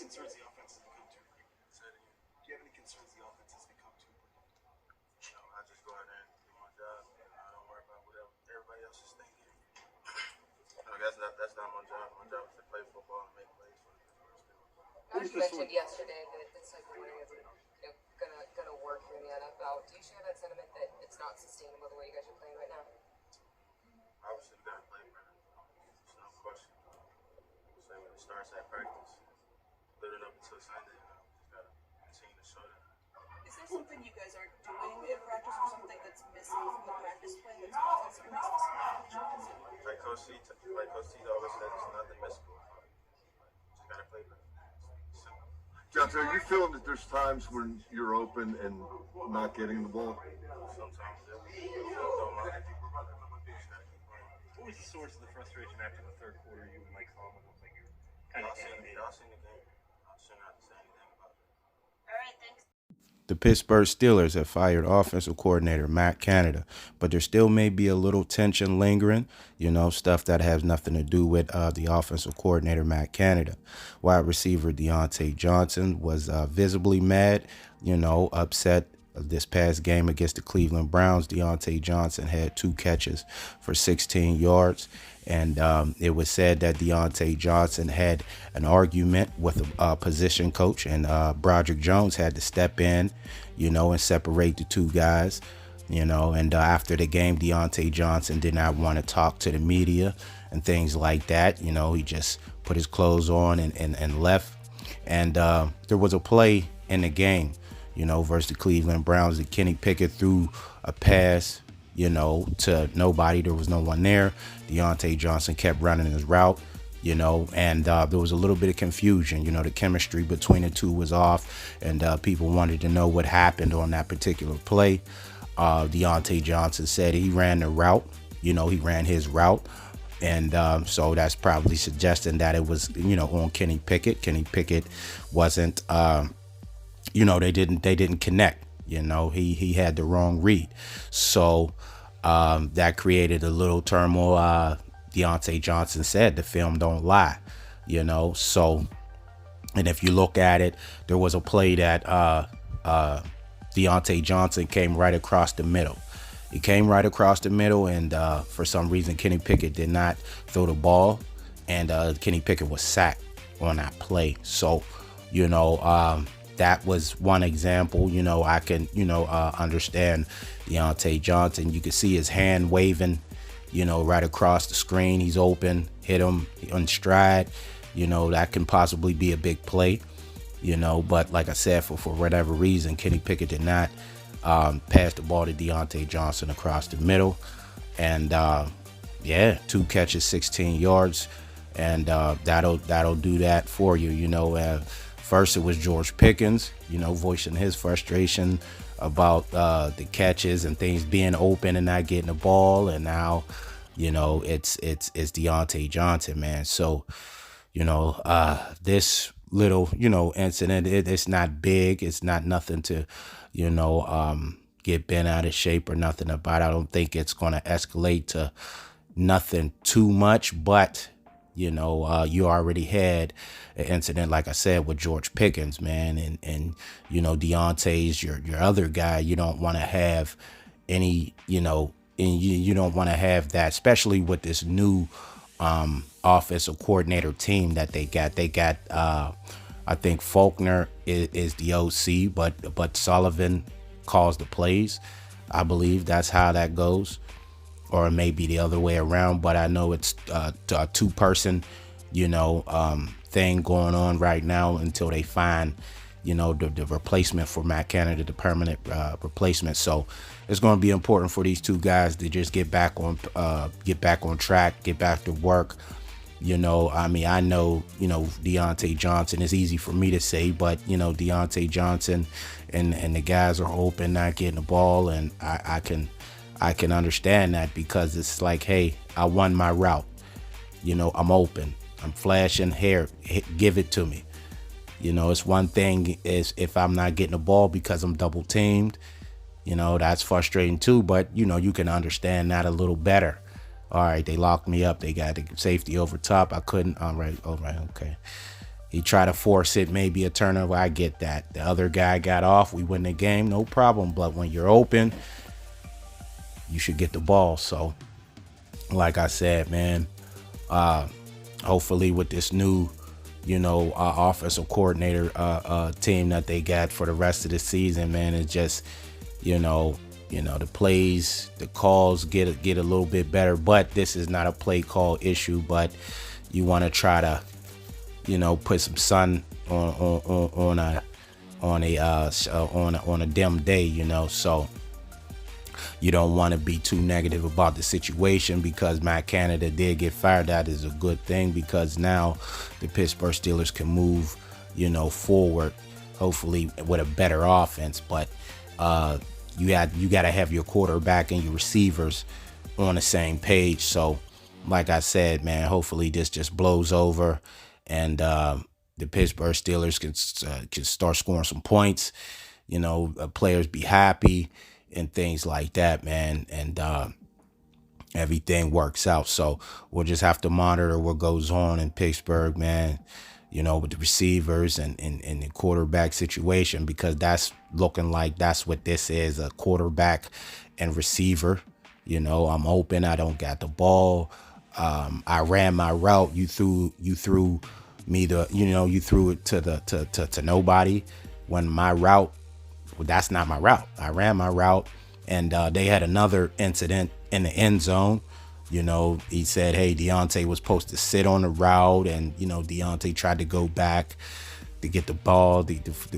concerns the offense has become too predictable? Do you have any concerns the offense has become too predictable? I just go out there and do my job. I don't worry about whatever everybody else is thinking. That's not my job. My job is to play football and make plays for the Steelers. You mentioned yesterday that the secondary isn't gonna work here in the NFL. Do you share that sentiment that it's not sustainable the way you guys are playing right now? Obviously, we gotta play better. There's no question. So when it starts at practice, leading up until Sunday, just gotta continue to show that. Is there something you guys aren't doing in practice or something that's missing from the practice plan that's causing some of these mistakes? Like Coach T always said, there's nothing missable. Just gotta play better. Simple. Diontae, are you feeling that there's times when you're open and not getting the ball? Sometimes, yeah. Don't mind. Just gotta keep playing. What was the source of the frustration after the third quarter? You and Mike Solomon looked like you were kind of animated. Y'all seen the game. I shouldn't have to say anything about it. All right, thanks. The Pittsburgh Steelers have fired offensive coordinator Matt Canada, but there still may be a little tension lingering, stuff that has nothing to do with the offensive coordinator Matt Canada. Wide receiver Diontae Johnson was visibly mad, upset. This past game against the Cleveland Browns, Diontae Johnson had 2 catches for 16 yards. And it was said that Diontae Johnson had an argument with a position coach, and Broderick Jones had to step in, and separate the 2 guys, and after the game, Diontae Johnson did not want to talk to the media and things like that. He just put his clothes on and left. And there was a play in the game, versus the Cleveland Browns, that Kenny Pickett threw a pass, to nobody. There was no one there. Diontae Johnson kept running his route, and there was a little bit of confusion. The chemistry between the 2 was off, and people wanted to know what happened on that particular play. Diontae Johnson said he ran the route, he ran his route. And so that's probably suggesting that it was, on Kenny Pickett. Kenny Pickett wasn't, they didn't connect. He had the wrong read. So that created a little turmoil. Diontae Johnson said the film don't lie, So, and if you look at it, there was a play that Diontae Johnson came right across the middle. He came right across the middle, and for some reason, Kenny Pickett did not throw the ball, and Kenny Pickett was sacked on that play. So, that was one example. I can, understand Diontae Johnson. You can see his hand waving, right across the screen. He's open, hit him on stride. That can possibly be a big play, but like I said, for whatever reason, Kenny Pickett did not pass the ball to Diontae Johnson across the middle. And 2 catches, 16 yards. And that'll do that for you, First, it was George Pickens, voicing his frustration about the catches and things being open and not getting the ball. And now, it's Diontae Johnson, man. So, this little, incident, it's not big. It's not nothing to, get bent out of shape or nothing about. I don't think it's going to escalate to nothing too much, but you already had an incident, like I said, with George Pickens, man, and Diontae's your other guy. You don't want to have any, and you don't want to have that, especially with this new offensive coordinator team that they got. They got, I think Faulkner is the OC, but Sullivan calls the plays. I believe that's how that goes. Or it may be the other way around, but I know it's a 2-person, thing going on right now until they find, the replacement for Matt Canada, the permanent replacement. So it's going to be important for these 2 guys to just get back on track, get back to work. I know, Diontae Johnson is easy for me to say, but, Diontae Johnson and the guys are open, not getting the ball, and I can understand that, because it's like, hey, I won my route. I'm open. I'm flashing here. Give it to me. It's one thing is if I'm not getting the ball because I'm double teamed, that's frustrating too. But, you can understand that a little better. All right, they locked me up. They got the safety over top. I couldn't. All right, okay. He tried to force it, maybe a turnover. I get that. The other guy got off. We win the game, no problem. But when you're open, you should get the ball. So, like I said, man, hopefully with this new, offensive coordinator team that they got for the rest of the season, man, it's just, the plays, the calls get a little bit better. But this is not a play call issue. But you want to try to, put some sun on a dim day, so you don't want to be too negative about the situation because Matt Canada did get fired. That is a good thing because now the Pittsburgh Steelers can move, forward, hopefully with a better offense. But you got to have your quarterback and your receivers on the same page. So, like I said, man, hopefully this just blows over and the Pittsburgh Steelers can start scoring some points. Players be happy and things like that, man, and everything works out. So we'll just have to monitor what goes on in Pittsburgh, man, with the receivers and the quarterback situation, because that's looking like that's what this is, a quarterback and receiver. I'm open. I don't got the ball. I ran my route. You threw me you threw it to nobody when my route, well, that's not my route. I ran my route, and they had another incident in the end zone. He said, hey, Diontae was supposed to sit on the route, and, Diontae tried to go back to get the ball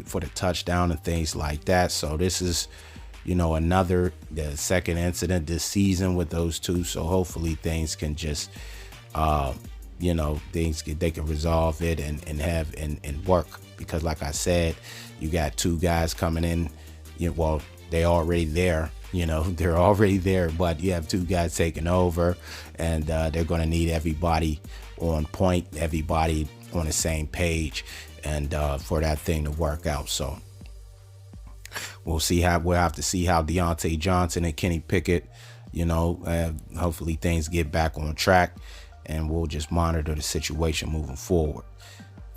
for the touchdown and things like that. So this is, the second incident this season with those two. So hopefully things can just, they can resolve it and work. Because like I said, you got two guys coming in, they already there, they're already there, but you have two guys taking over, and they're going to need everybody on point, everybody on the same page, and for that thing to work out. So we'll have to see how Diontae Johnson and Kenny Pickett, hopefully things get back on track, and we'll just monitor the situation moving forward.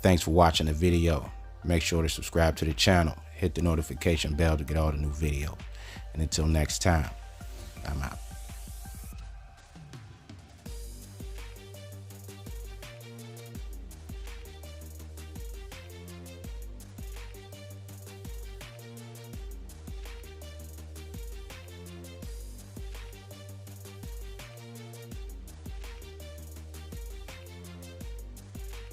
Thanks for watching the video. Make sure to subscribe to the channel. Hit the notification bell to get all the new video. And until next time, I'm out.